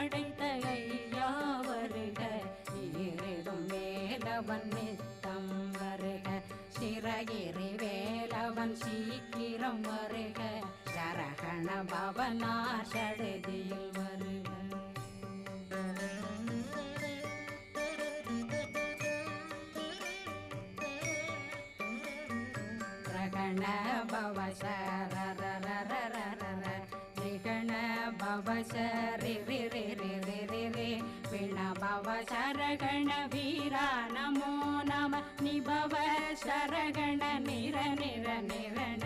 படைத்த ஐயா வருக ஈரிடும் வேலவன் நித்தம் வருக சிறகிரி வேலவன் சீக்கிரம் வருக சரகண பவனா சடுதியில் வருக ரகண பவ சரரரரரரர ரிகண பவ சரி ரி ரி ரி ரி ரி ரி பிண பவ சரகண வீரா நமோ நம நிபவ சரகண நிர நிர நிரண